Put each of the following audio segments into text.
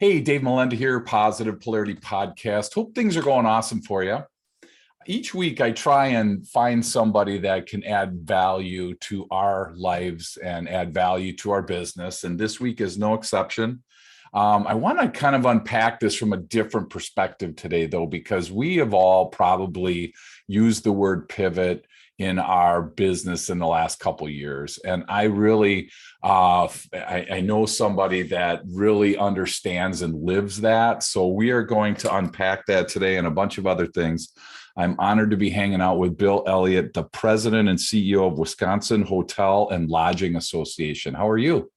Hey, Dave Melinda here, Positive Polarity Podcast. Hope things are going awesome for you. Each week, I try and find somebody that can add value to our lives and add value to our business. And this week is no exception. I want to kind of unpack this from a different perspective today, though, because we have all probably used the word pivot in our business in the last couple of years. And I really, I know somebody that really understands and lives that. So we are going to unpack that today and a bunch of other things. I'm honored to be hanging out with Bill Elliott, the president and CEO of Wisconsin Hotel and Lodging Association. How are you?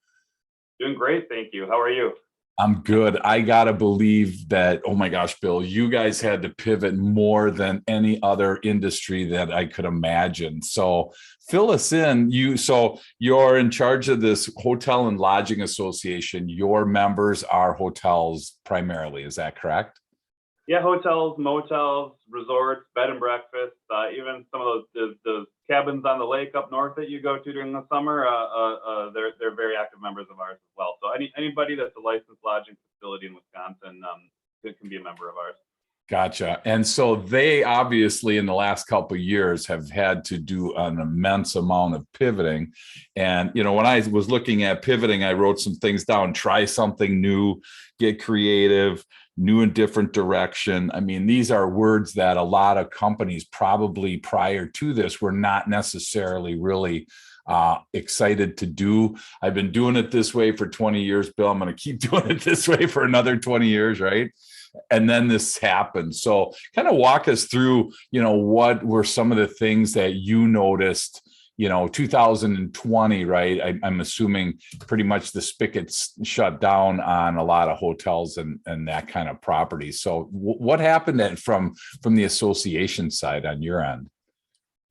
Doing great, thank you. How are you? I'm good. I gotta believe that, oh my gosh, Bill, you guys had to pivot more than any other industry that I could imagine. So fill us in. So you're in charge of this hotel and lodging association. Your members are hotels primarily. Is that correct? Yeah, hotels, motels, resorts, bed and breakfast, even some of those cabins on the lake up north that you go to during the summer. They're very active members of ours as well. So anybody that's a licensed lodging facility in Wisconsin can be a member of ours. Gotcha. And so they obviously in the last couple of years have had to do an immense amount of pivoting. And, when I was looking at pivoting, I wrote some things down, try something new, get creative, new and different direction. I mean, these are words that a lot of companies probably prior to this were not necessarily really excited to do. I've been doing it this way for 20 years, Bill. I'm going to keep doing it this way for another 20 years, right? And then this happened. So kind of walk us through, what were some of the things that you noticed, 2020, right? I'm assuming pretty much the spigots shut down on a lot of hotels and that kind of property. So what happened from the association side on your end?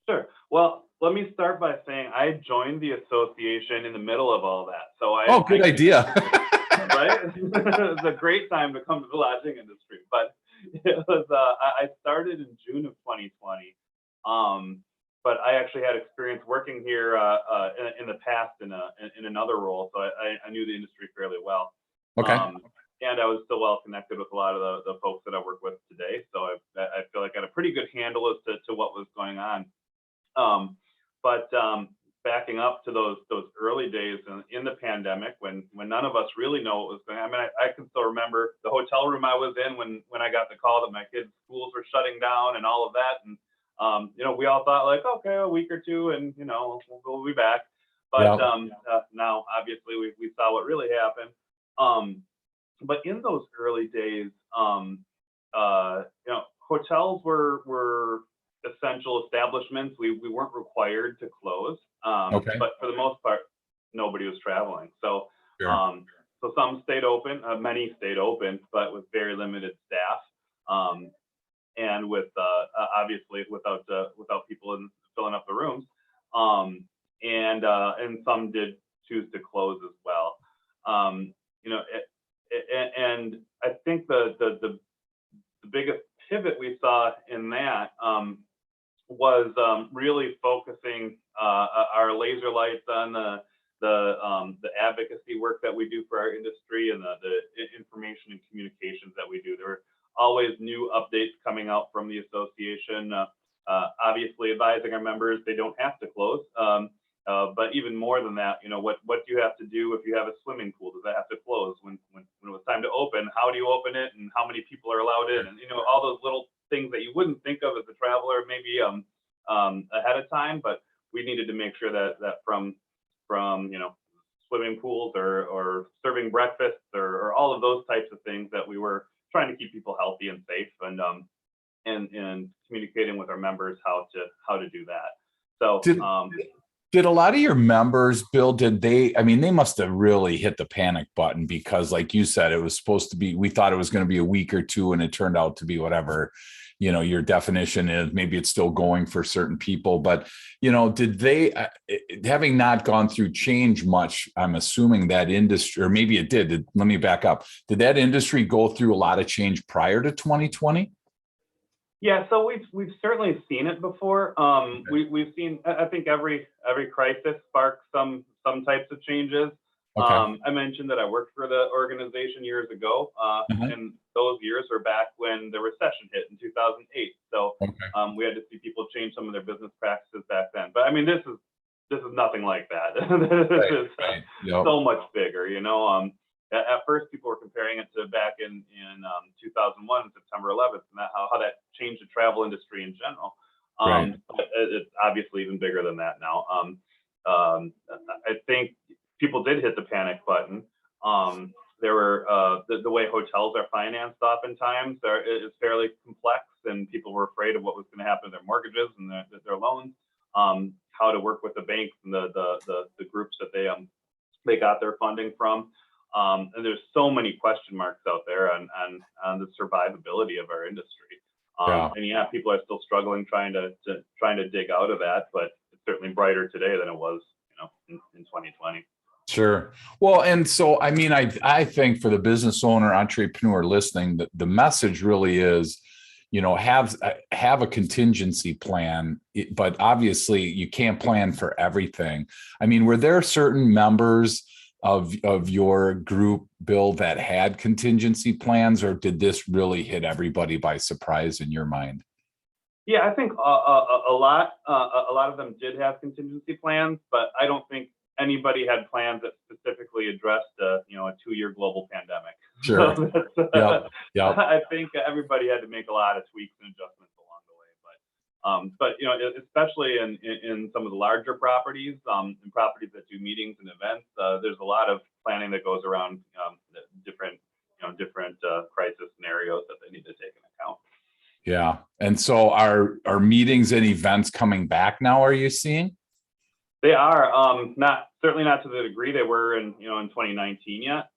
Sure. Well, let me start by saying I joined the association in the middle of all that. So good idea. Right? It's a great time to come to the lodging industry. But it was I started in June of 2020. But I actually had experience working here in the past in another role, so I knew the industry fairly well. Okay. And I was still well connected with a lot of the folks that I work with today, so I feel like I had a pretty good handle as to what was going on. But backing up to those early days in the pandemic, when none of us really know what was going on. I mean, I can still remember the hotel room I was in when I got the call that my kids' schools were shutting down and all of that, and we all thought like, okay, a week or two, and we'll be back. But now, obviously, we saw what really happened. But in those early days, hotels were essential establishments. We weren't required to close, Okay. but for the most part, nobody was traveling. So, Sure. so some stayed open, many stayed open, but with very limited staff. And with obviously without people filling up the rooms, and some did choose to close as well. And I think the biggest pivot we saw in that was really focusing our laser lights on the advocacy work that we do for our industry and the information and communications that we do. There were always new updates coming out from the association, obviously advising our members they don't have to close, but even more than that, what do you have to do if you have a swimming pool? Does that have to close when it was time to open? How do you open it, and how many people are allowed in? And all those little things that you wouldn't think of as a traveler maybe ahead of time, but we needed to make sure that from swimming pools or serving breakfasts or all of those types of things, that we were trying to keep people healthy and safe, and communicating with our members how to do that. So did a lot of your members, Bill, they must have really hit the panic button, because like you said, it was supposed to be, we thought it was going to be a week or two, and it turned out to be whatever, your definition is. Maybe it's still going for certain people, but, did they, having not gone through change much, I'm assuming that industry, or maybe it did. Let me back up. Did that industry go through a lot of change prior to 2020? Yeah, so we've certainly seen it before. We've seen, I think every crisis sparks some types of changes. Okay. I mentioned that I worked for the organization years ago, Mhm. and those years were back when the recession hit in 2008. So Okay. we had to see people change some of their business practices back then. But I mean, this is nothing like that. This Right. is Right. Yep. so much bigger. At first, people were comparing it to back in 2001, September 11th, and how that changed the travel industry in general. Right. But it's obviously even bigger than that now. I think people did hit the panic button. There were the way hotels are financed oftentimes is fairly complex, and people were afraid of what was going to happen to their mortgages and their loans. How to work with the banks and the groups that they got their funding from. And there's so many question marks out there on the survivability of our industry. Yeah. And yeah, people are still struggling trying to dig out of that, but it's certainly brighter today than it was, in 2020. Sure. Well, and so, I mean, I think for the business owner, entrepreneur listening, the message really is, have a contingency plan, but obviously you can't plan for everything. I mean, were there certain members of your group, Bill, that had contingency plans, or did this really hit everybody by surprise in your mind? Yeah, I think a lot of them did have contingency plans, but I don't think anybody had plans that specifically addressed a 2-year global pandemic. Sure. So Yep. Yep. I think everybody had to make a lot of tweaks and adjustments along the way. But especially in some of the larger properties, and properties that do meetings and events, there's a lot of planning that goes around different crisis scenarios that they need to take into account. Yeah. And so are meetings and events coming back now, are you seeing? They are not certainly not to the degree they were in 2019 yet.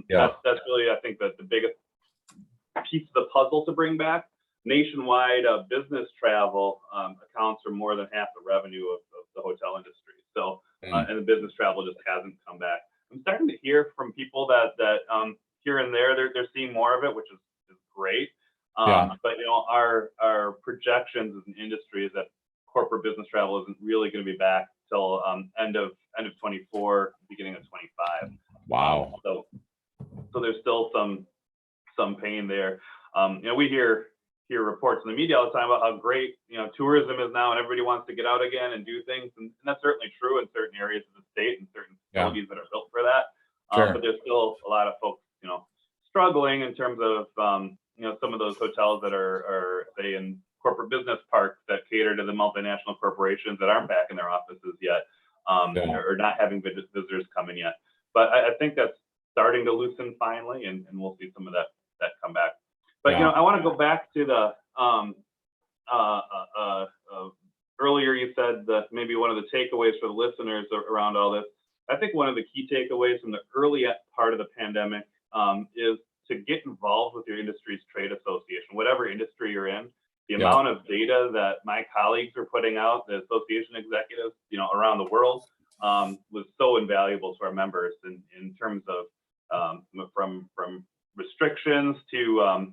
Yeah. That's really, I think, that the biggest piece of the puzzle to bring back. Nationwide business travel accounts for more than half the revenue of the hotel industry. So and the business travel just hasn't come back. I'm starting to hear from people that here and there they're seeing more of it, which is great. Yeah. But our projections as an industry is that corporate business travel isn't really going to be back till end of 24, beginning of 25. Wow. So there's still some pain there. We hear reports in the media all the time about how great tourism is now, and everybody wants to get out again and do things, and that's certainly true in certain areas of the state and certain facilities that are built for that. Sure. But there's still a lot of folks struggling in terms of some of those hotels that are say in corporate business parks that cater to the multinational corporations that aren't back in their offices yet, or not having visitors coming yet. But I think that's starting to loosen finally, and we'll see some of that come back. But I want to go back to the earlier you said that maybe one of the takeaways for the listeners around all this. I think one of the key takeaways from the early part of the pandemic is to get involved with your industry's trade association, whatever industry you're in. The amount of data that my colleagues are putting out, the association executives, around the world, was so invaluable to our members in terms of from restrictions to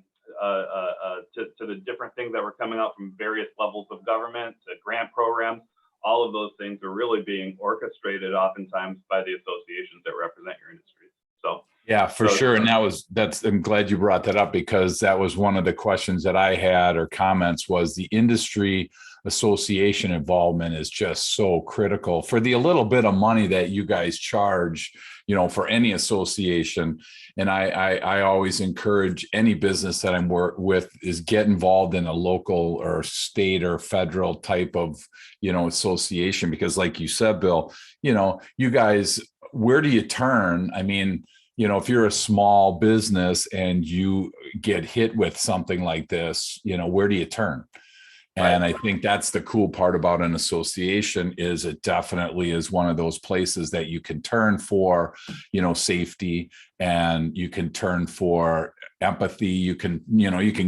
the different things that were coming out from various levels of government to grant programs. All of those things are really being orchestrated oftentimes by the associations that represent your industry. So. Yeah, for sure. And I'm glad you brought that up, because that was one of the questions that I had, or comments, was the industry association involvement is just so critical for the little bit of money that you guys charge, for any association. And I always encourage any business that I'm with is get involved in a local or state or federal type of, association, because like you said, Bill, you guys, where do you turn? I mean, if you're a small business and you get hit with something like this, where do you turn? And I think that's the cool part about an association, is it definitely is one of those places that you can turn for, safety, and you can turn for empathy. You can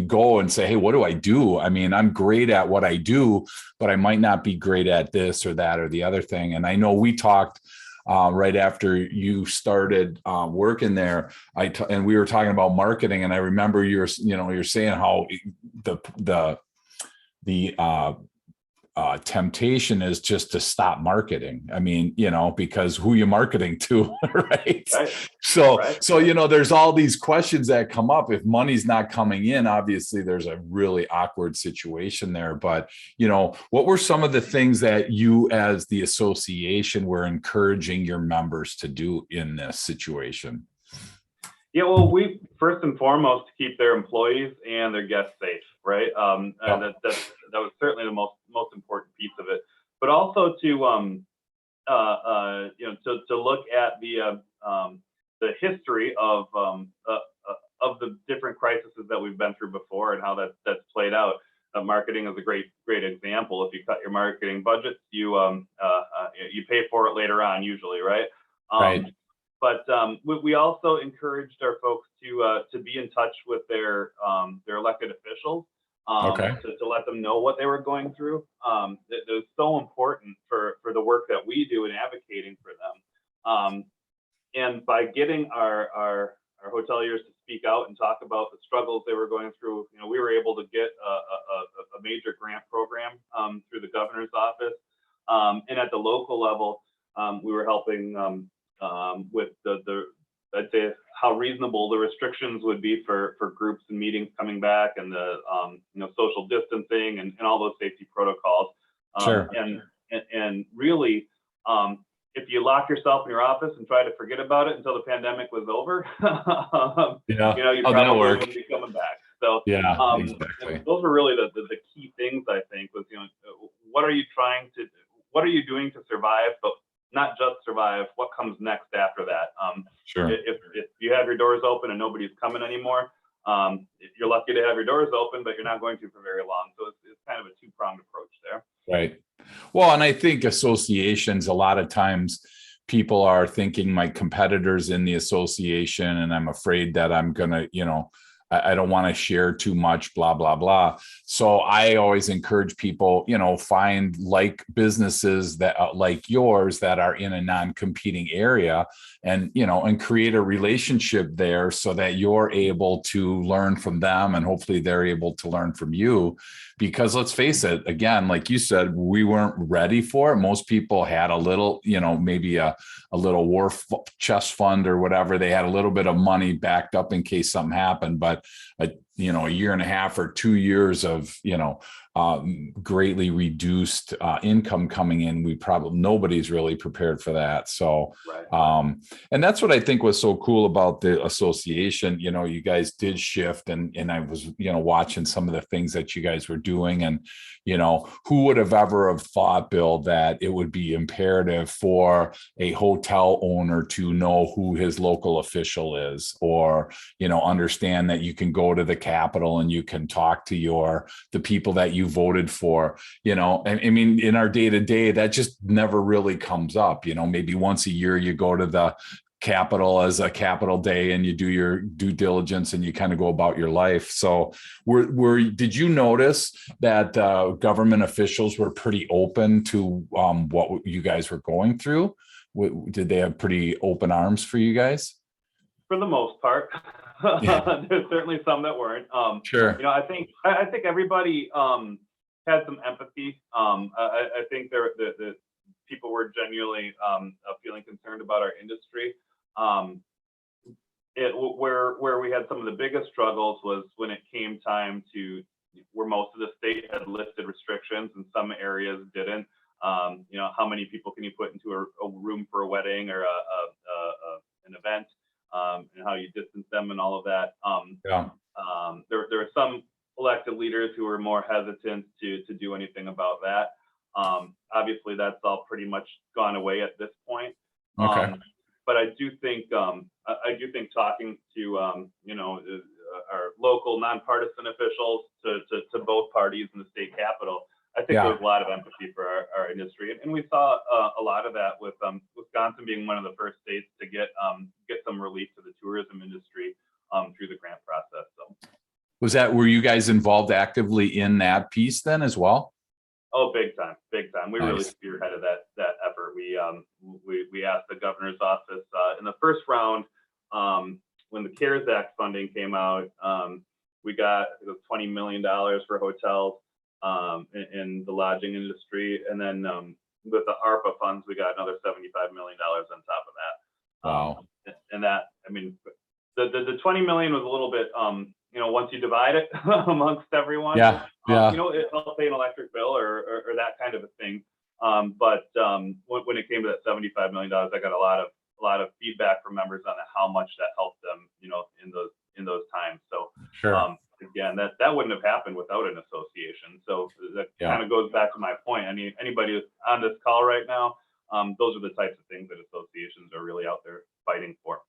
go and say, hey, what do I do? I mean, I'm great at what I do, but I might not be great at this or that or the other thing. And I know we talked right after you started working there, and we were talking about marketing, and I remember you're saying how the temptation is just to stop marketing. I mean, because who you marketing to, right? Right. So, Right. there's all these questions that come up. If money's not coming in, obviously there's a really awkward situation there. But, what were some of the things that you as the association were encouraging your members to do in this situation? Yeah, well, we first and foremost keep their employees and their guests safe, right? And that was certainly the most important piece of it. But also to look at the history of the different crises that we've been through before and how that's played out. Marketing is a great example. If you cut your marketing budgets, you pay for it later on, usually, right? Right. But we also encouraged our folks to be in touch with their elected officials, to let them know what they were going through. It was so important for the work that we do in advocating for them. And by getting our hoteliers to speak out and talk about the struggles they were going through, we were able to get a major grant program through the governor's office. And at the local level, we were helping with I'd say how reasonable the restrictions would be for groups and meetings coming back, and the social distancing and all those safety protocols. Sure. And really, if you lock yourself in your office and try to forget about it until the pandemic was over, you probably wouldn't be coming back. So exactly. Those were really the key things, I think, was what are you doing to survive, but not just survive, what comes next after that. Sure. If you have your doors open and nobody's coming anymore, you're lucky to have your doors open, but you're not going to for very long. So it's kind of a two-pronged approach there. Right. Well, and I think associations, a lot of times people are thinking my competitors in the association, and I'm afraid that I'm going to, I don't want to share too much, blah, blah, blah. So I always encourage people, find like businesses that like yours that are in a non-competing area, and, and create a relationship there so that you're able to learn from them, and hopefully they're able to learn from you. Because let's face it, again, like you said, we weren't ready for it. Most people had a little, maybe a little war chest fund or whatever. They had a little bit of money backed up in case something happened. But a year and a half or 2 years of, greatly reduced income coming in, nobody's really prepared for that. So, right. And that's what I think was so cool about the association. You guys did shift, and I was, watching some of the things that you guys were doing, and, who would have ever have thought, Bill, that it would be imperative for a hotel owner to know who his local official is, or, understand that you can go to the Capitol and you can talk to the people that you voted for, and I mean, in our day-to-day, that just never really comes up. Maybe once a year you go to the Capitol as a Capitol Day and you do your due diligence and you kind of go about your life. So did you notice that government officials were pretty open to what you guys were going through? Did they have pretty open arms for you guys? For the most part. There's certainly some that weren't. Sure. I think everybody had some empathy. I think the people were genuinely feeling concerned about our industry. Where we had some of the biggest struggles was when it came time to where most of the state had lifted restrictions and some areas didn't. How many people can you put into a room for a wedding or an event? And how you distance them and all of that. There were some elected leaders who were more hesitant to do anything about that. Obviously, that's all pretty much gone away at this point. Okay. But I do think talking to our local nonpartisan officials to both parties in the state capitol, I think there was a lot of empathy for our industry, and we saw a lot of that with Wisconsin being one of the first states to get some relief to the tourism industry through the grant process. So, were you guys involved actively in that piece then as well? Oh, big time. We Nice. Really spearheaded that effort. We asked the governor's office in the first round when the CARES Act funding came out. We got $20 million for hotels. in the lodging industry. And then with the ARPA funds, we got another $75 million on top of that. Wow. And that, I mean, the 20 million was a little bit, once you divide it amongst everyone, Yeah. it'll pay an electric bill or that kind of a thing. But when it came to that $75 million, I got a lot of feedback from members on how much that helped them, in those times. So Sure. again, that wouldn't have happened without an association. So that kind of goes back to my point. Anybody on this call right now, those are the types of things that associations are really out there fighting for.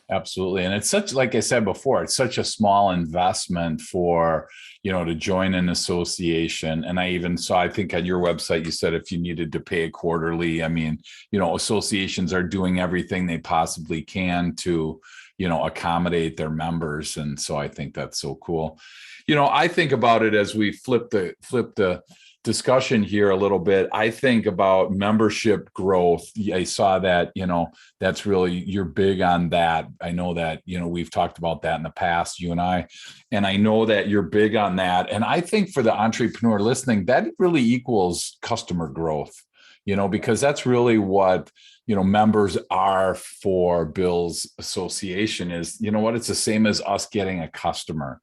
Absolutely. And it's such, like I said before, it's such a small investment for, to join an association. And I think on your website, you said if you needed to pay quarterly, associations are doing everything they possibly can to, accommodate their members. And so I think that's so cool. I think about it as we flip the discussion here a little bit. I think about membership growth. I saw that, that's really, you're big on that. I know that, we've talked about that in the past, you and I know that you're big on that. And I think for the entrepreneur listening, that really equals customer growth, because that's really what, members are for Bill's association is, it's the same as us getting a customer.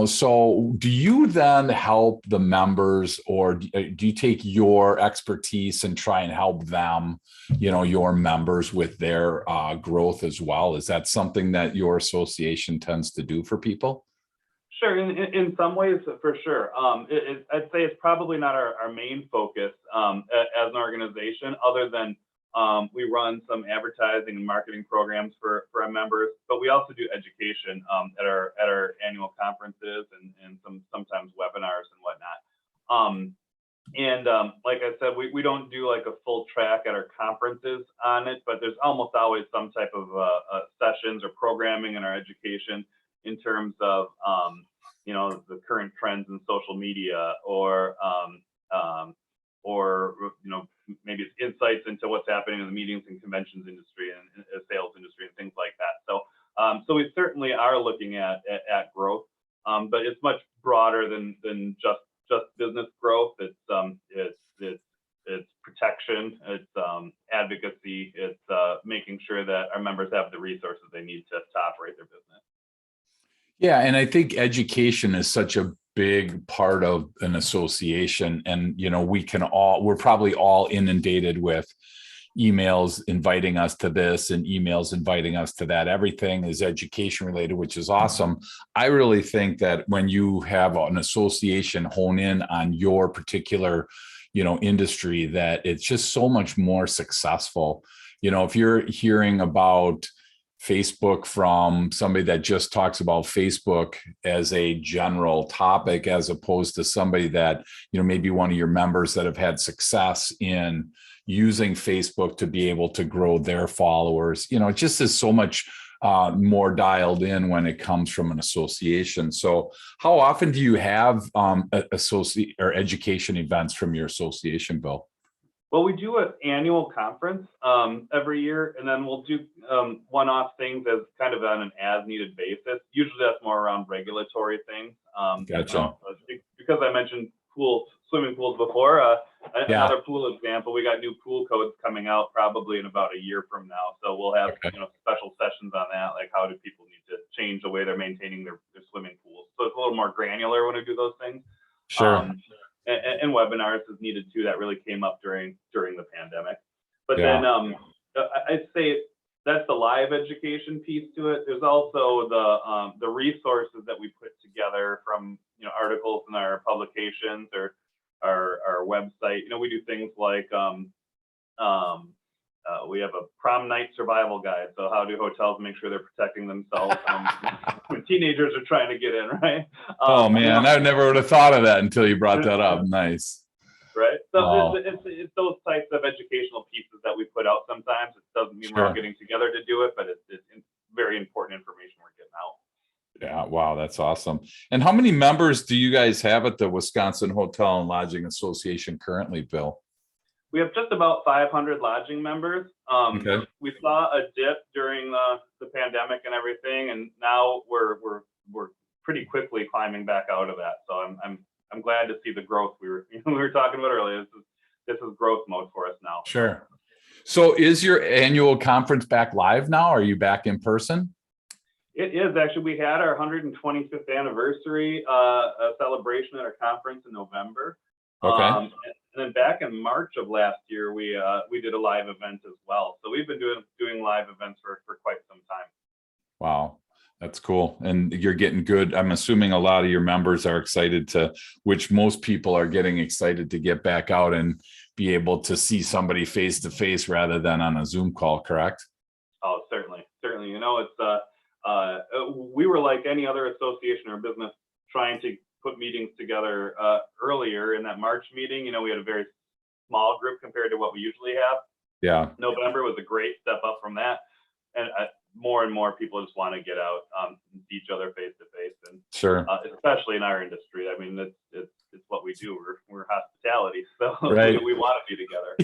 So do you then help the members, or do you take your expertise and try and help them, your members with their growth as well? Is that something that your association tends to do for people? Sure, in some ways, for sure. I'd say it's probably not our main focus as an organization, other than we run some advertising and marketing programs for our members, but we also do education at our annual conferences and sometimes webinars and whatnot. Like I said, we don't do like a full track at our conferences on it, but there's almost always some type of sessions or programming in our education in terms of the current trends in social media, or maybe it's insights into what's happening in the meetings and conventions industry and sales industry and things like that. So we certainly are looking at growth, but it's much broader than just business growth. It's protection, it's advocacy, it's making sure that our members have the resources they need to operate their business. Yeah, and I think education is such a big part of an association. And, we're probably all inundated with emails inviting us to this and emails inviting us to that. Everything is education related, which is awesome. I really think that when you have an association hone in on your particular, industry, that it's just so much more successful. If you're hearing about Facebook from somebody that just talks about Facebook as a general topic, as opposed to somebody that, maybe one of your members that have had success in using Facebook to be able to grow their followers, it just is so much more dialed in when it comes from an association. So how often do you have associate or education events from your association, Bill? Well, we do an annual conference every year, and then we'll do one-off things as kind of on an as-needed basis. Usually that's more around regulatory things. Gotcha. Because I mentioned swimming pools before, another pool example, we got new pool codes coming out probably in about a year from now. So we'll have special sessions on that, like how do people need to change the way they're maintaining their swimming pools. So it's a little more granular when we do those things. Sure. And webinars is needed too. That really came up during the pandemic. But then I'd say that's the live education piece to it. There's also the resources that we put together from articles in our publications or our website. We do things like we have a prom night survival guide. So how do hotels make sure they're protecting themselves when teenagers are trying to get in, right? Oh man, I never would have thought of that until you brought that up. Nice. Right. So it's those types of educational pieces that we put out sometimes. It doesn't mean we're all getting together to do it, but it's very important information we're getting out. Yeah. Wow. That's awesome. And how many members do you guys have at the Wisconsin Hotel and Lodging Association currently, Bill? We have just about 500 lodging members. Okay. We saw a dip during the pandemic and everything, and now we're pretty quickly climbing back out of that. So I'm I'm glad to see the growth we were talking about earlier. This is growth mode for us now. Sure. So is your annual conference back live now? Are you back in person? It is actually. We had our 125th anniversary celebration at our conference in November. Okay. And then back in March of last year, we did a live event as well. So we've been doing live events for quite some time. Wow, that's cool. And you're getting good. I'm assuming a lot of your members are excited which most people are getting excited to get back out and be able to see somebody face to face rather than on a Zoom call, correct? Oh, certainly. You know, it's we were like any other association or business trying to put meetings together earlier in that March meeting. You know, we had a very small group compared to what we usually have. Yeah. November was a great step up from that. And more and more people just want to get out and see each other face to face. And sure. Especially in our industry. I mean, it's what we do. We're hospitality. So right. we want to be together.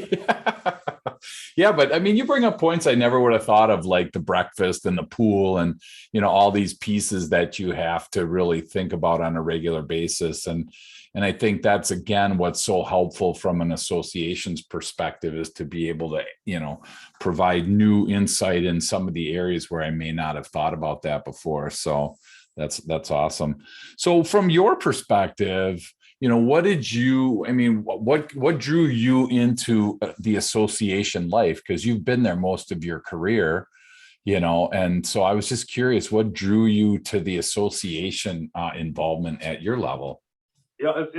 Yeah, but I mean, you bring up points I never would have thought of, like the breakfast and the pool and, you know, all these pieces that you have to really think about on a regular basis. And I think that's, again, what's so helpful from an association's perspective is to be able to, you know, provide new insight in some of the areas where I may not have thought about that before. So that's awesome. So from your perspective, you know, what drew you into the association life? Because you've been there most of your career, you know, and so I was just curious, what drew you to the association involvement at your level? Yeah, it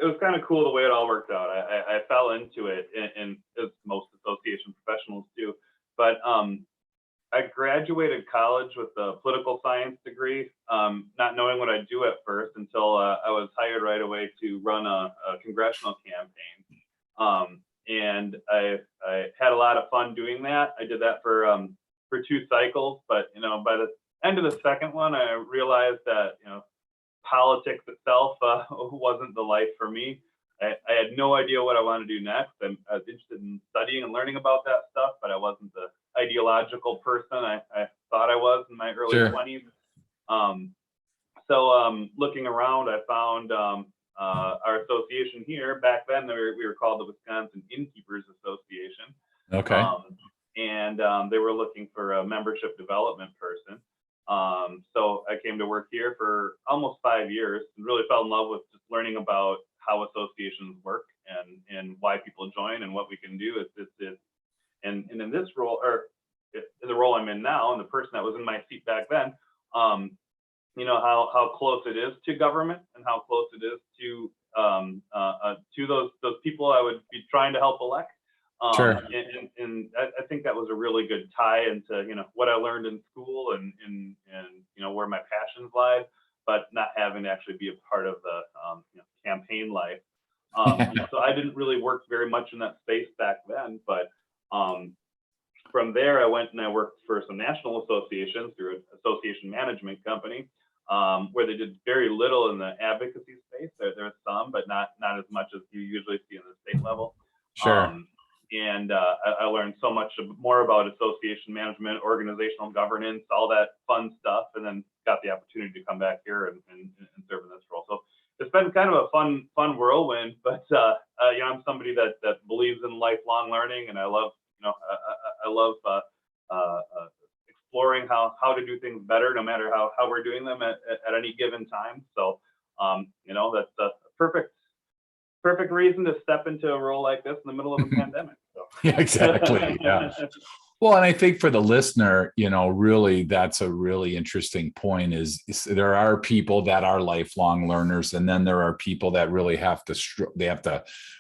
was kind of cool the way it all worked out. I fell into it, and as most association professionals do. But I graduated college with a political science degree, not knowing what I'd do at first until I was hired right away to run a congressional campaign. And I had a lot of fun doing that. I did that for 2 cycles, but you know, by the end of the second one, I realized that, you know, politics itself wasn't the life for me. I had no idea what I wanted to do next. I was interested in studying and learning about that stuff, but I wasn't the ideological person I thought I was in my early 20s. So looking around, I found our association here. Back then, we were called the Wisconsin Innkeepers Association. Okay. And they were looking for a membership development person. So I came to work here for almost 5 years and really fell in love with just learning about how associations work and why people join and what we can do. And in this role, or in the role I'm in now, and the person that was in my seat back then, you know, how close it is to government and how close it is to those people I would be trying to help elect. Sure. And I think that was a really good tie into, you know, what I learned in school and you know, where my passions lie, but not having to actually be a part of the you know, campaign life. So I didn't really work very much in that space back then, but from there I went and I worked for some national associations through an association management company, where they did very little in the advocacy space. There's some, but not as much as you usually see in the state level. Sure. And I learned so much more about association management, organizational governance, all that fun stuff, and then got the opportunity to come back here and serve in this role. So it's been kind of a fun whirlwind, but you know, I'm somebody that believes in lifelong learning, and I love, you know, I love exploring how to do things better, no matter how we're doing them at any given time. So you know, that's a perfect reason to step into a role like this in the middle of a pandemic. So. Yeah, exactly. Yeah. Well, and I think for the listener, you know, really, that's a really interesting point is there are people that are lifelong learners, and then there are people that really have to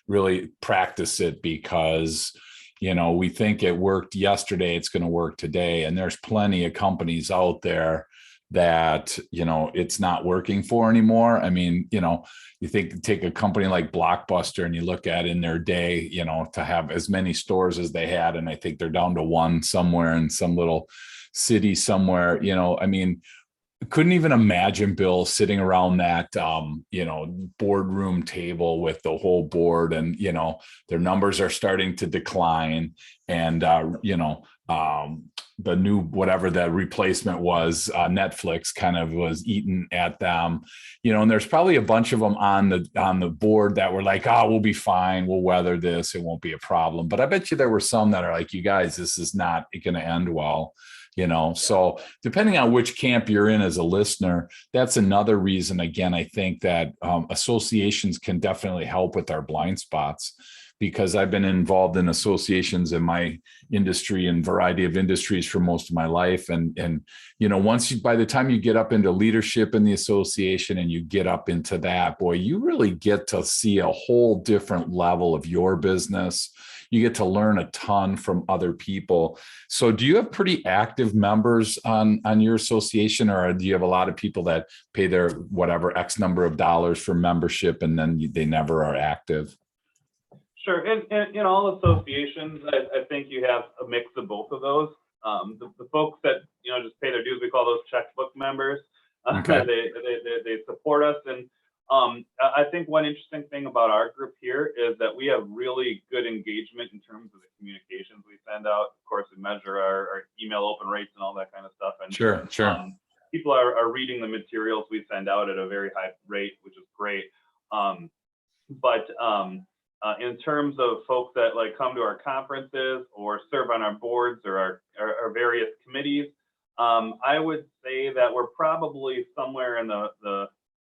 really practice it because, you know, we think it worked yesterday, it's going to work today. And there's plenty of companies out there that, you know, it's not working for anymore. I mean, you know, take a company like Blockbuster and you look at in their day, you know, to have as many stores as they had, and I think they're down to 1 somewhere in some little city somewhere, you know, I mean, couldn't even imagine Bill sitting around that, you know, boardroom table with the whole board, and, you know, their numbers are starting to decline, and, you know, the new, whatever the replacement was, Netflix kind of was eating at them, and there's probably a bunch of them on the board that were like, oh, we'll be fine, we'll weather this, it won't be a problem. But I bet you there were some that are like, you guys, this is not going to end well. So depending on which camp you're in as a listener, that's another reason, again, I think that associations can definitely help with our blind spots, because I've been involved in associations in my industry and variety of industries for most of my life. And by the time you get up into leadership in the association and you get up into that, boy, you really get to see a whole different level of your business. You get to learn a ton from other people. So do you have pretty active members on your association, or do you have a lot of people that pay their whatever X number of dollars for membership and then they never are active? Sure. In all associations, I think you have a mix of both of those. The folks that just pay their dues, we call those checkbook members. Okay. They support us, and I think one interesting thing about our group here is that we have really good engagement in terms of the communications we send out. Of course, we measure our email open rates and all that kind of stuff. And Sure. people are reading the materials we send out at a very high rate, which is great. But in terms of folks that like come to our conferences or serve on our boards or our various committees, I would say that we're probably somewhere in the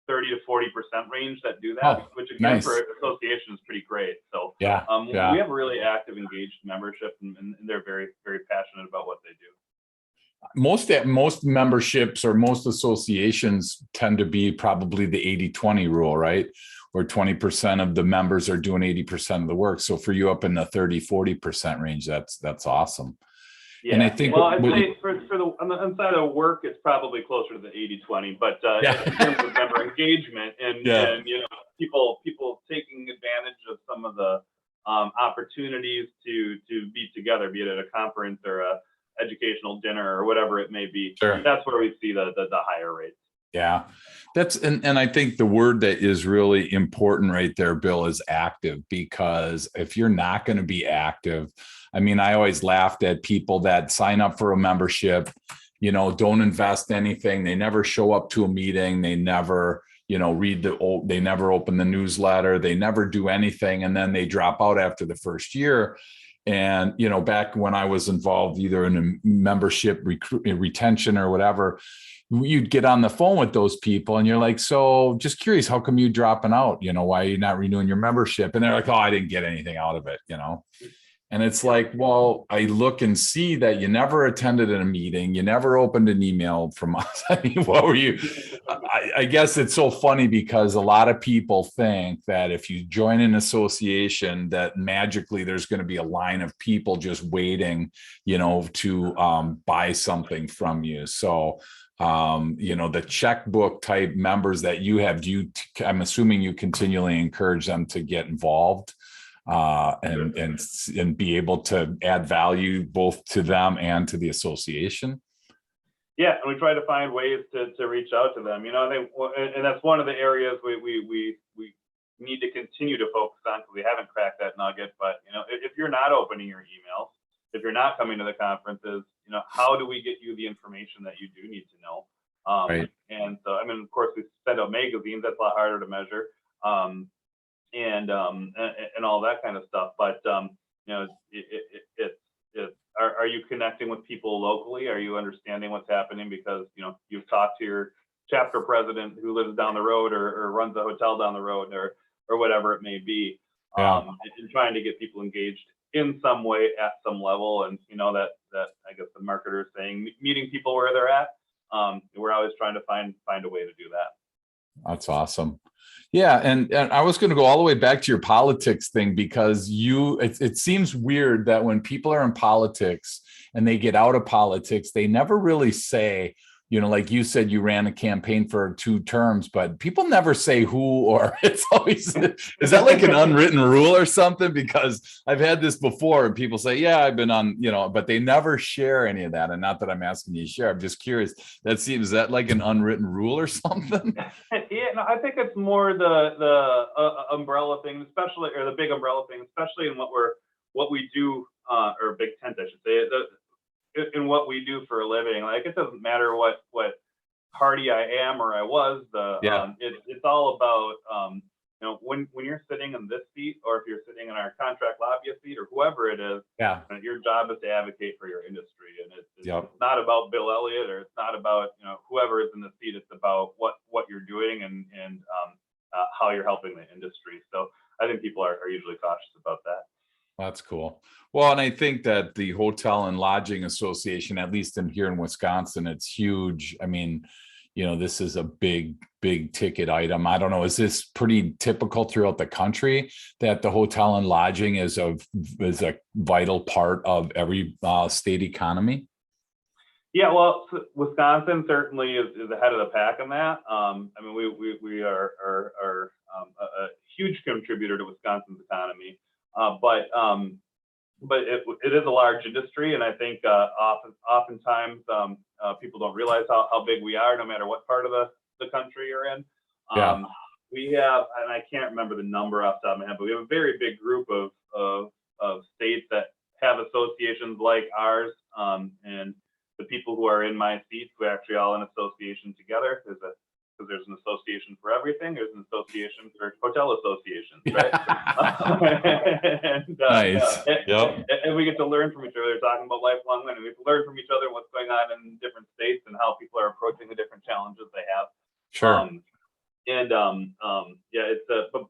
30 to 40% range that do that, which again, nice. for association is pretty great. So yeah. We have a really active, engaged membership, and they're very, very passionate about what they do. Most memberships or most associations tend to be probably the 80-20 rule, right? Where 20% of the members are doing 80% of the work. So for you up in the 30-40% range, that's awesome. Yeah. And I think, well, I'd say on the inside of work, it's probably closer to the 80-20, but in terms of member engagement and people taking advantage of some of the opportunities to be together, be it at a conference or a educational dinner or whatever it may be. Sure. That's where we see the higher rates. Yeah, and I think the word that is really important right there, Bill, is active, because if you're not going to be active, I mean, I always laughed at people that sign up for a membership, don't invest anything. They never show up to a meeting. They never, they never open the newsletter. They never do anything. And then they drop out after the first year. And, back when I was involved either in a membership retention or whatever, you'd get on the phone with those people and you're like, so just curious, how come you dropping out? Why are you not renewing your membership? And they're like, oh, I didn't get anything out of it, And it's like, well, I look and see that you never attended a meeting. You never opened an email from us. I mean, what were you? I guess it's so funny because a lot of people think that if you join an association, that magically there's going to be a line of people just waiting, to buy something from you. So, the checkbook type members that you have, I'm assuming you continually encourage them to get involved. And be able to add value both to them and to the association. Yeah, and we try to find ways to reach out to them. I think, and that's one of the areas we need to continue to focus on, because we haven't cracked that nugget. But if you're not opening your emails, if you're not coming to the conferences, how do we get you the information that you do need to know? Right. And so, I mean, of course, we send out magazines. That's a lot harder to measure. And all that kind of stuff. But are you connecting with people locally? Are you understanding what's happening? Because you've talked to your chapter president who lives down the road or runs a hotel down the road or whatever it may be. And trying to get people engaged in some way at some level. And that I guess the marketer is saying, meeting people where they're at. We're always trying to find a way to do that. That's awesome. Yeah. And I was going to go all the way back to your politics thing, because it seems weird that when people are in politics and they get out of politics, they never really say, like you said, you ran a campaign for 2 terms, but people never say who, or it's always, is that like an unwritten rule or something? Because I've had this before and people say, yeah, I've been on, but they never share any of that. And not that I'm asking you to share, I'm just curious. Is that like an unwritten rule or something? Yeah, no, I think it's more the umbrella thing, especially, or the big umbrella thing, especially in what we do, or big tent, I should say. in what we do for a living. Like, it doesn't matter what party I am or I was. It's all about when you're sitting in this seat, or if you're sitting in our contract lobbyist seat, or whoever it is, your job is to advocate for your industry. And it's not about Bill Elliott, or it's not about whoever is in the seat. It's about what you're doing and how you're helping the industry. So I think people are usually cautious about that. That's cool. Well, and I think that the Hotel and Lodging Association, at least here in Wisconsin, it's huge. I mean, this is a big ticket item. I don't know, is this pretty typical throughout the country that the hotel and lodging is a vital part of every state economy? Yeah, well, Wisconsin certainly is ahead of the pack on that. I mean, we are a huge contributor to Wisconsin's economy. But it is a large industry, and I think oftentimes people don't realize how big we are, no matter what part of the country you're in. We have, and I can't remember the number off the top of my head, but we have a very big group of states that have associations like ours, and the people who are in my seats, we're actually all in association together. Because there's an association for everything. There's an association for hotel associations, right? Nice. And we get to learn from each other. They're talking about lifelong learning. We get to learn from each other what's going on in different states and how people are approaching the different challenges they have. Sure.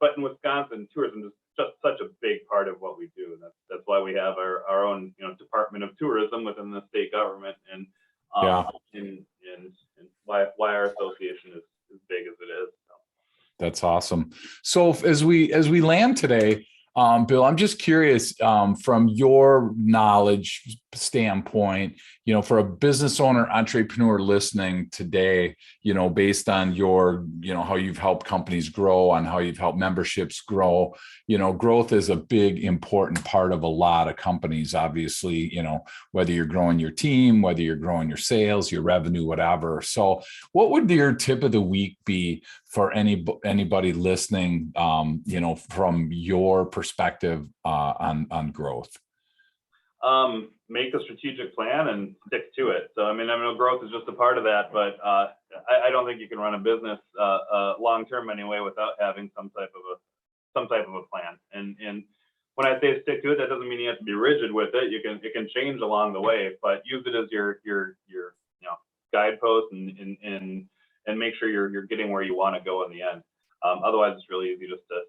But in Wisconsin, tourism is just such a big part of what we do. And that's why we have our own Department of Tourism within the state government, and why our association is as big as it is. That's awesome. So as we land today, Bill, I'm just curious, from your knowledge standpoint, for a business owner, entrepreneur listening today, based on your, how you've helped companies grow, on how you've helped memberships grow, growth is a big, important part of a lot of companies, obviously, whether you're growing your team, whether you're growing your sales, your revenue, whatever. So what would your tip of the week be for anybody listening, from your perspective on growth? Make a strategic plan and stick to it. So, I know growth is just a part of that, but I don't think you can run a business long term anyway without having some type of a plan. And when I say stick to it, that doesn't mean you have to be rigid with it. It can change along the way, but use it as your guidepost and make sure you're getting where you want to go in the end. Otherwise, it's really easy just to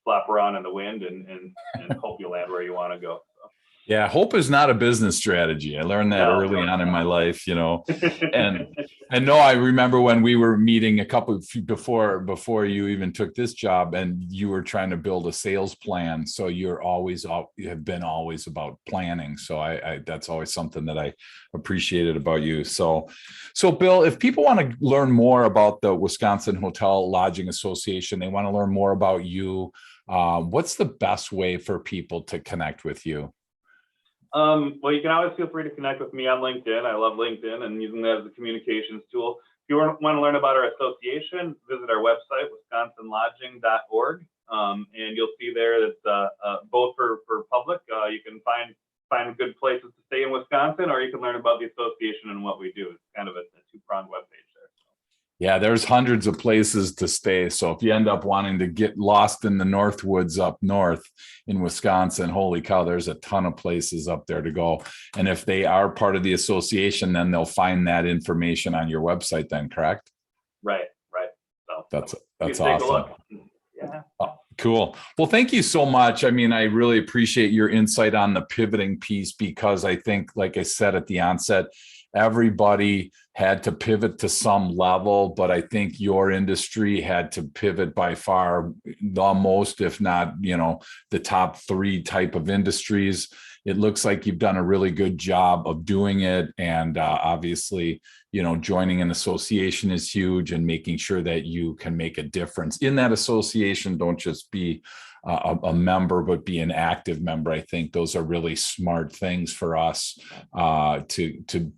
flap around in the wind and hope you land where you want to go. So. Yeah, hope is not a business strategy. I learned that early on in my life, and I know I remember when we were meeting a couple before you even took this job, and you were trying to build a sales plan. So you have been always about planning. So I that's always something that I appreciated about you. So Bill, if people want to learn more about the Wisconsin Hotel Lodging Association, they want to learn more about you, what's the best way for people to connect with you? Well, you can always feel free to connect with me on LinkedIn. I love LinkedIn and using that as a communications tool. If you want to learn about our association, visit our website, wisconsinlodging.org, and you'll see there that both for public, you can find good places to stay in Wisconsin, or you can learn about the association and what we do. It's kind of a two-pronged webpage there. Yeah, there's hundreds of places to stay. So if you end up wanting to get lost in the North Woods up north in Wisconsin, holy cow, there's a ton of places up there to go. And if they are part of the association, then they'll find that information on your website then, correct? Right. So that's awesome. Yeah. Oh, cool. Well, thank you so much. I really appreciate your insight on the pivoting piece, because I think, like I said at the onset, everybody had to pivot to some level, but I think your industry had to pivot by far the most, if not, the top 3 type of industries. It looks like you've done a really good job of doing it. And obviously, joining an association is huge, and making sure that you can make a difference in that association. Don't just be a member, but be an active member. I think those are really smart things for us to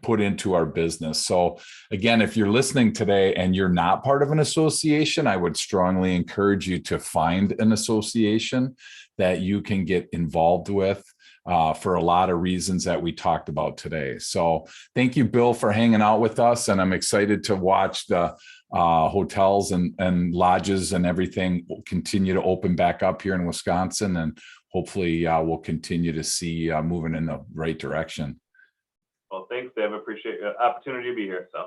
put into our business. So again, if you're listening today and you're not part of an association, I would strongly encourage you to find an association that you can get involved with. for a lot of reasons that we talked about today. So thank you, Bill, for hanging out with us. And I'm excited to watch the hotels and lodges and everything continue to open back up here in Wisconsin. And hopefully we'll continue to see moving in the right direction. Well, thanks, Dave. I appreciate the opportunity to be here. So.